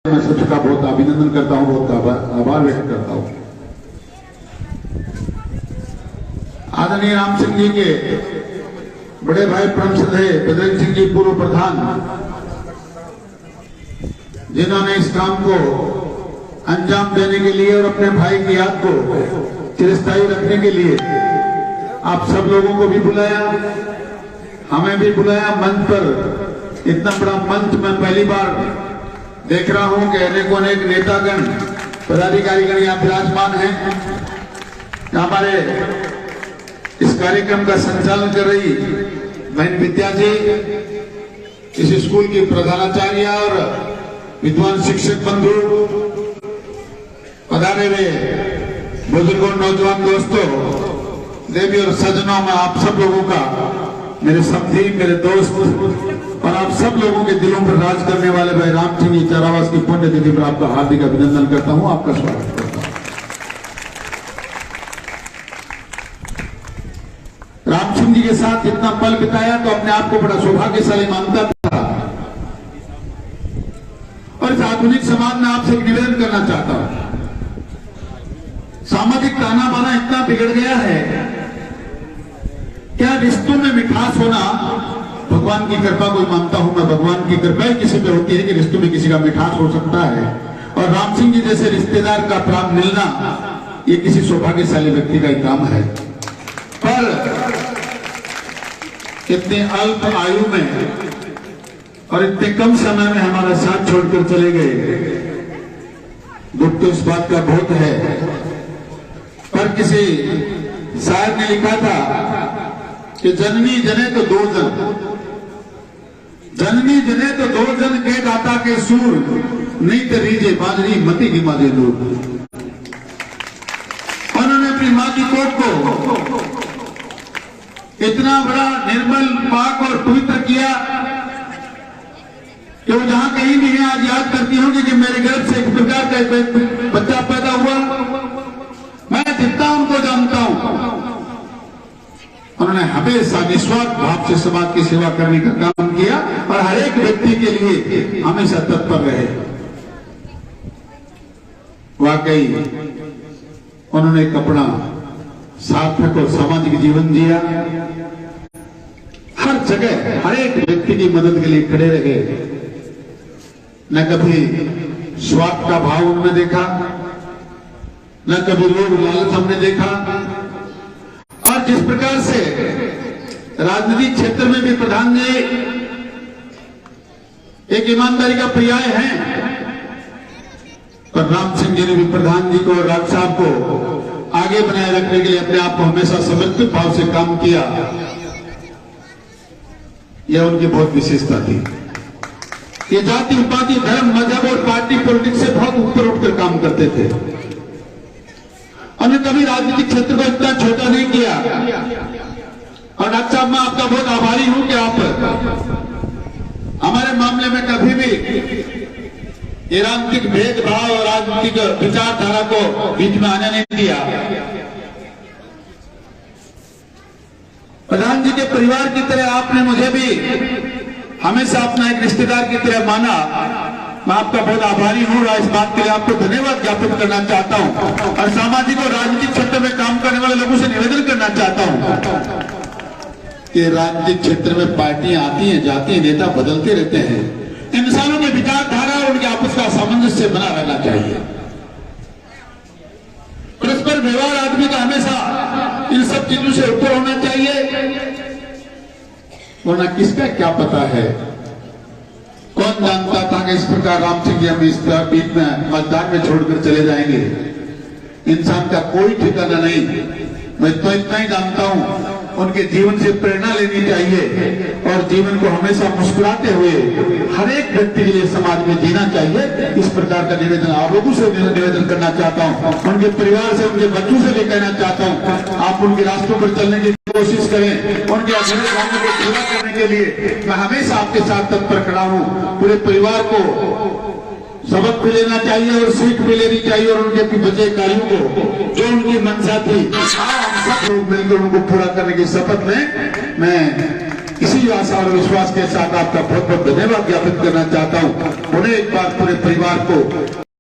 मैं सबका बहुत अभिनंदन करता हूं, बहुत आभार व्यक्त करता हूं। आदरणीय राम सिंह जी के बड़े भाई परम श्रद्धेय बजरंग सिंह जी पूर्व प्रधान, जिन्होंने इस काम को अंजाम देने के लिए और अपने भाई की याद को चिरस्थायी रखने के लिए आप सब लोगों को भी बुलाया, हमें भी बुलाया मंच पर। इतना बड़ा मंच मैं पहली बार देख रहा हूं कि अनेकों अनेक नेतागण पदाधिकारीगण यहाँ विराजमान हैं। हमारे इस कार्यक्रम का संचालन कर रही बहन विद्या जी, इस स्कूल की प्रधानाचार्य और विद्वान शिक्षक बंधु, पधारे हुए बुजुर्गों, नौजवान दोस्तों, देवी और सज्जनों, में आप सब लोगों का, मेरे साथी, मेरे दोस्त और आप सब लोगों के दिलों पर राज करने वाले भाई राम सिंह जी चारावास की पुण्यतिथि पर आपका हार्दिक अभिनंदन करता हूं, आपका स्वागत करता हूं। राम सिंह जी के साथ इतना पल बिताया तो अपने आप को बड़ा सौभाग्यशाली मानता था। और इस आधुनिक समाज में आपसे एक निवेदन करना चाहता हूं। सामाजिक ताना बाना इतना बिगड़ गया है, क्या रिश्तों में मिठास होना भगवान की कृपा को मानता हूं मैं, भगवान की कृपा ही किसी पे होती है कि रिश्तों में किसी का मिठास हो सकता है। और राम सिंह जी जैसे रिश्तेदार का प्राप्त मिलना ये किसी सौभाग्यशाली व्यक्ति का ही काम है। पर इतने अल्प आयु में और इतने कम समय में हमारा साथ छोड़कर चले गए, दुख तो इस बात का बहुत है। पर किसी शायर ने लिखा था कि जननी जने तो दो जन, जननी जने तो दो जन के दाता के सूर, नहीं तो रीजे बाजरी मती की माजे दूर। उन्होंने अपनी माँ की कोख को इतना बड़ा निर्मल, पाक और पवित्र किया कि वो जहां कहीं भी है आज याद करती होंगी कि मेरे गर्भ से एक प्रकार का एक बच्चा पैदा हुआ, मैं जितना उनको जानता हूं। उन्होंने हमेशा निस्वार्थ भाव से समाज की सेवा करने का काम किया और हर एक व्यक्ति के लिए हमेशा तत्पर रहे। वाकई उन्होंने एक अपना सार्थक और सामाजिक जीवन जिया, हर जगह हर एक व्यक्ति की मदद के लिए खड़े रहे, न कभी स्वार्थ का भाव उन्होंने देखा, न कभी लोग लालच हमने देखा। और जिस प्रकार से राजनीतिक क्षेत्र में भी प्रधान जी एक ईमानदारी का पर्याय हैं, पर राम सिंह जी ने भी प्रधान जी को और राज साहब को आगे बनाए रखने के लिए अपने आप को हमेशा समर्पित भाव से काम किया। यह उनकी बहुत विशेषता थी। ये जाति, उपाधि, धर्म, मजहब और पार्टी पॉलिटिक्स से बहुत ऊपर उठकर काम करते थे। उन्होंने कभी राजनीतिक क्षेत्र को इतना छोटा नहीं किया। और डॉक्टर साहब, मैं आपका बहुत आभारी हूं कि आप हमारे मामले में कभी भी ये राजनीतिक भेदभाव और राजनीतिक विचारधारा को बीच में आने नहीं दिया। प्रधान जी के परिवार की तरह आपने मुझे भी हमेशा अपना एक रिश्तेदार की तरह माना। मैं आपका बहुत आभारी हूं और इस बात के लिए आपको धन्यवाद ज्ञापित करना चाहता हूं। और सामाजिक और राजनीतिक क्षेत्र में काम करने वाले लोगों से निवेदन करना चाहता हूं कि राजनीतिक क्षेत्र में पार्टियां आती हैं, जाती हैं, नेता बदलते रहते हैं। इंसानों की विचारधारा और उनके आपस का सामंजस्य बना रहना चाहिए। परस्पर व्यवहार आदमी का हमेशा इन सब चीजों से ऊपर होना चाहिए, वरना किसका क्या पता है। कौन जानता था कि इस प्रकार राम सिंह जी हम इस बीच में मतदान में छोड़कर चले जाएंगे। इंसान का कोई ठिकाना नहीं। मैं तो इतना ही जानता हूं, उनके जीवन से प्रेरणा लेनी चाहिए और जीवन को हमेशा मुस्कुराते हुए हर एक व्यक्ति के लिए समाज में जीना चाहिए। इस प्रकार का निवेदन आप लोगों से निवेदन करना चाहता हूं। उनके परिवार से, उनके बच्चों से भी कहना चाहता हूं, आप उनके रास्तों पर चलने की कोशिश करें। उनके अधूरे कामों को पूरा करने के लिए मैं हमेशा आपके साथ तत्पर खड़ा हूं। पूरे परिवार को सबक भी लेना चाहिए और सीख भी लेनी चाहिए और उनके बचे कार्यों को, जो उनकी मंशा थी, हम सब लोग मिलकर उनको पूरा करने की शपथ लें। मैं इसी आशा और विश्वास के साथ आपका बहुत बहुत धन्यवाद ज्ञापित करना चाहता हूं। उन्हें एक बार पूरे परिवार को